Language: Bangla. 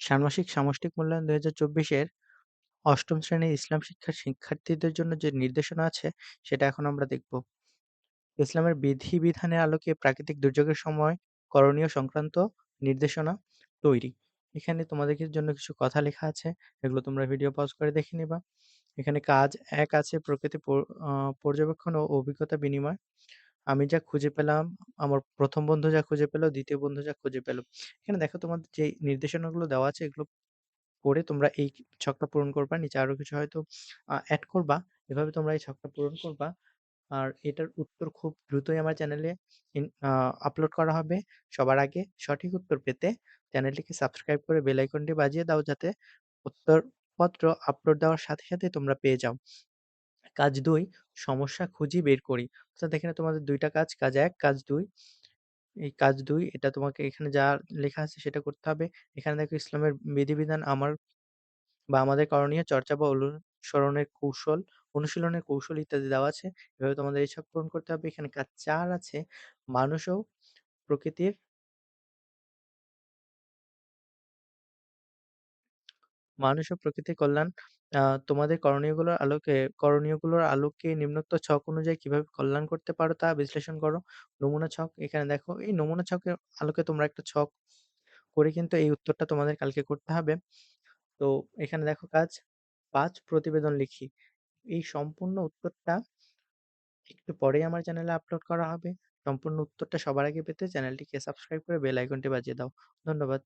ষান্মাসিক সামষ্টিক মূল্যায়ন ২০২৪ এর ৮ম শ্রেণীর ইসলাম শিক্ষার শিক্ষার্থীদের জন্য যে নির্দেশনা আছে, সেটা এখন আমরা দেখব। ইসলামের বিধি-বিধানের আলোকে প্রাকৃতিক দুর্যোগের সময় করণীয় সংক্রান্ত নির্দেশনা তৈরি। এখানে তোমাদের জন্য কিছু কথা লেখা আছে, এগুলো তোমরা ভিডিও পজ করে দেখে নিবা। এখানে কাজ ১ আছে প্রকৃতি পর্যবেক্ষণ ও অভিজ্ঞতা বিনিময়। আমি যা খুঁজে পেলাম, আমার ১ম বন্ধু যা খুঁজে পেল, ২য় বন্ধু যা খুঁজে পেল। এখানে দেখো তোমাদের যে নির্দেশনাগুলো দেওয়া আছে, এগুলো পড়ে তোমরা এই ছকটা পূরণ করবা। নিচে আরো কিছু হয়তো এড করবা। এভাবে তোমরা এই ছকটা পূরণ করবা। আর এটার উত্তর খুব দ্রুতই আমার চ্যানেলে আপলোড করা হবে। সবার আগে সঠিক উত্তর পেতে চ্যানেলটিকে সাবস্ক্রাইব করে বেল আইকনটি বাজিয়ে দাও, যাতে উত্তরপত্র আপলোড দেওয়ার সাথে, সাথে তোমরা পেয়ে যাও। কাজ ২, সমস্যা খুঁজি বের করি। অর্থাৎ এখানে তোমাদের ২ টা কাজ, কাজ ১, কাজ ২। এই কাজ ২ এটা তোমাকে এখানে যা লেখা আছে সেটা করতে হবে। এখানে দেখো ইসলামের বিধিবিধান আমাদের করণীয় চর্চা বা অনুশীলনের কৌশল ইত্যাদি দেওয়া আছে। এভাবে তোমাদের এই ছক পূরণ করতে হবে। এখানে কাজ ৪ আছে, মানুষ ও প্রকৃতির কল্যাণ। তোমাদের করণীয়গুলোর আলোকে নিম্নোক্ত ছক অনুযায়ী কিভাবে কল্যাণ করতে পারো তা বিশ্লেষণ করো। নমুনা ছক, এখানে দেখো এই নমুনা ছকের আলোকে তোমরা একটা ছক করে কিন্তু এই উত্তরটা তোমাদের কালকে করতে হবে। তো এখানে দেখো কাজ ৫, প্রতিবেদন লিখি। এই সম্পূর্ণ উত্তরটা একটু পরেই আমার চ্যানেলে আপলোড করা হবে। সম্পূর্ণ উত্তরটা সবার আগে পেতে চ্যানেলটিকে সাবস্ক্রাইব করে বেল আইকনটি বাজিয়ে দাও। ধন্যবাদ।